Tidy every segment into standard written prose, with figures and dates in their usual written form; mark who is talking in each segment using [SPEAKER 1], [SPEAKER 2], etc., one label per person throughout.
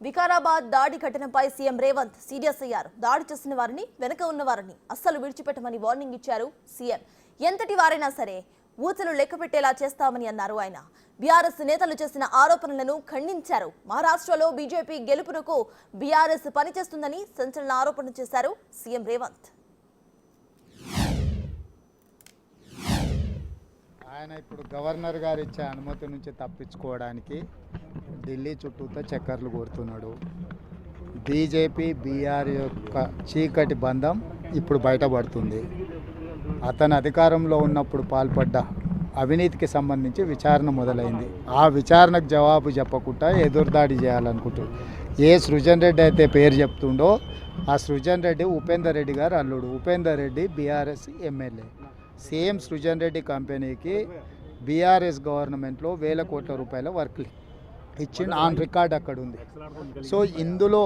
[SPEAKER 1] వికారాబాద్ దాడి ఘటనపై CM Revanth serious అయ్యారు. దాడి చేసిన వారిని, వెనక ఉన్న వారిని అస్సలు విడిచిపెట్టమని వార్నింగ్ ఇచ్చారు సీఎం. ఎంతటి వారైనా సరే ఊచలు లెక్కపెట్టేలా చేస్తామని అన్నారు ఆయన. బీఆర్ఎస్ నేతలు చేసిన ఆరోపణలను ఖండించారు. మహారాష్ట్రలో బీజేపీ గెలుపునకు బీఆర్ఎస్ పనిచేస్తుందని సంచలన ఆరోపణ చేశారు సీఎం రేవంత్.
[SPEAKER 2] ఆయన ఇప్పుడు గవర్నర్ గారు ఇచ్చే అనుమతి నుంచి తప్పించుకోవడానికి ఢిల్లీ చుట్టూతో చక్కర్లు కొడుతున్నాడు. బీజేపీ బీఆర్ యొక్క చీకటి బంధం ఇప్పుడు బయటపడుతుంది. అతను అధికారంలో ఉన్నప్పుడు పాల్పడ్డ అవినీతికి సంబంధించి విచారణ మొదలైంది. ఆ విచారణకు జవాబు చెప్పకుండా ఎదురుదాడి చేయాలనుకుంటున్నాడు. ఏ సృజన్ రెడ్డి అయితే పేరు చెప్తుండో ఆ సృజన్ రెడ్డి ఉపేందర్ రెడ్డి గారు అల్లుడు. Upender Reddy BRS MLA. Same Srujan Reddy కంపెనీకి బీఆర్ఎస్ గవర్నమెంట్లో వేల కోట్ల రూపాయల వర్క్ ఇచ్చిండు. ఆన్ రికార్డ్ అక్కడ ఉంది. సో ఇందులో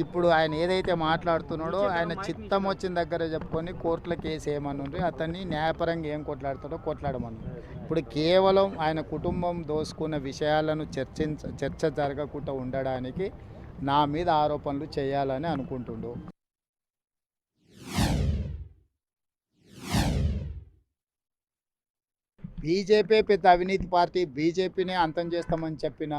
[SPEAKER 2] ఇప్పుడు ఆయన ఏదైతే మాట్లాడుతున్నాడో ఆయన చిత్తం వచ్చిన దగ్గర చెప్పుకొని కోర్టుల కేసు ఏమనుంది, అతన్ని న్యాయపరంగా ఏం కొట్లాడుతాడో కొట్లాడమని. ఇప్పుడు కేవలం ఆయన కుటుంబం దోసుకున్న విషయాలను చర్చ జరగకుండా ఉండడానికి నా మీద ఆరోపణలు చేయాలని అనుకుంటుండు. బీజేపీ పెద్ద అవినీతి పార్టీ, బీజేపీనే అంతం చేస్తామని చెప్పిన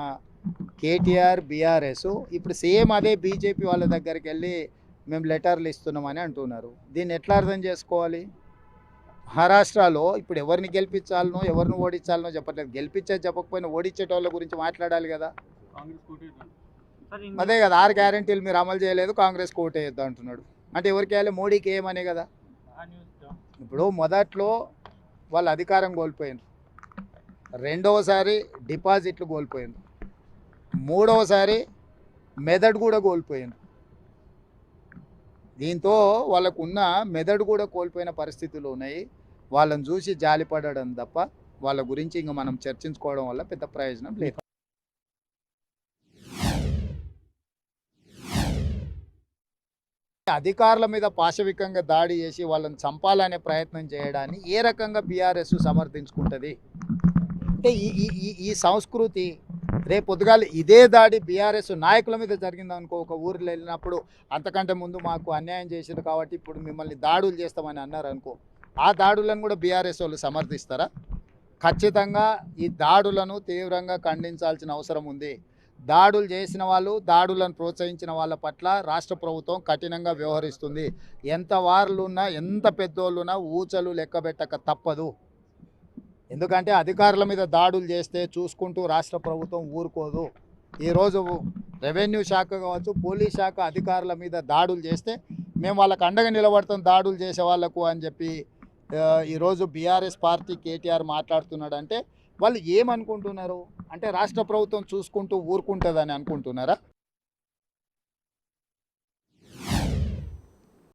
[SPEAKER 2] కేటీఆర్ బీఆర్ఎస్ ఇప్పుడు సేమ్ అదే బీజేపీ వాళ్ళ దగ్గరికి వెళ్ళి మేము లెటర్లు ఇస్తున్నామని అంటున్నారు. దీన్ని ఎట్లా అర్థం చేసుకోవాలి? మహారాష్ట్రలో ఇప్పుడు ఎవరిని గెలిపించాలనో ఎవరిని ఓడించాలనో చెప్పట్లేదు. గెలిపించేది చెప్పకపోయినా ఓడించేటోళ్ళ గురించి మాట్లాడాలి కదా. అదే కదా, 6 గ్యారెంటీలు మీరు అమలు చేయలేదు, కాంగ్రెస్ కోటేయద్దు అంటున్నాడు. అంటే ఎవరికి వేయాలి? మోడీకి ఏమనే కదా. ఇప్పుడు మొదట్లో వాళ్ళు అధికారం కోల్పోయింది, రెండవసారి డిపాజిట్లు కోల్పోయింది, మూడవసారి మెదడు కూడా కోల్పోయింది. దీంతో వాళ్ళకున్న మెదడు కూడా కోల్పోయిన పరిస్థితులు ఉన్నాయి. వాళ్ళని చూసి జాలిపడడం తప్ప వాళ్ళ గురించి ఇంకా మనం చర్చించుకోవడం వల్ల పెద్ద ప్రయోజనం లేదు. అధికారుల మీద పాశవికంగా దాడి చేసి వాళ్ళని చంపాలనే ప్రయత్నం చేయడాన్ని ఏ రకంగా బీఆర్ఎస్ సమర్థించుకుంటుంది? అంటే ఈ సంస్కృతి రేపు పొద్దుగాల ఇదే దాడి బీఆర్ఎస్ నాయకుల మీద జరిగిందనుకో, ఒక ఊరిలో వెళ్ళినప్పుడు అంతకంటే ముందు మాకు అన్యాయం చేశారు కాబట్టి ఇప్పుడు మిమ్మల్ని దాడులు చేస్తామని అన్నారు అనుకో, ఆ దాడులను కూడా బీఆర్ఎస్ వాళ్ళు సమర్థిస్తారా? ఖచ్చితంగా ఈ దాడులను తీవ్రంగా ఖండించాల్సిన అవసరం ఉంది. దాడులు చేసిన వాళ్ళు, దాడులను ప్రోత్సహించిన వాళ్ళ పట్ల రాష్ట్ర ప్రభుత్వం కఠినంగా వ్యవహరిస్తుంది. ఎంత వారులున్నా, ఎంత పెద్దోళ్ళున్నా ఊచలు లెక్కబెట్టక తప్పదు. ఎందుకంటే అధికారుల మీద దాడులు చేస్తే చూసుకుంటూ రాష్ట్ర ప్రభుత్వం ఊరుకోదు. ఈరోజు రెవెన్యూ శాఖ కావచ్చు, పోలీస్ శాఖ అధికారుల మీద దాడులు చేస్తే మేము వాళ్ళకు అండగా నిలబడతాం దాడులు చేసే వాళ్ళకు అని చెప్పి ఈరోజు బీఆర్ఎస్ పార్టీ కేటీఆర్ మాట్లాడుతున్నాడు. అంటే వాళ్ళు ఏమనుకుంటున్నారు? అంటే రాష్ట్ర ప్రభుత్వం చూసుకుంటూ ఊరుకుంటుందని అనుకుంటున్నారా?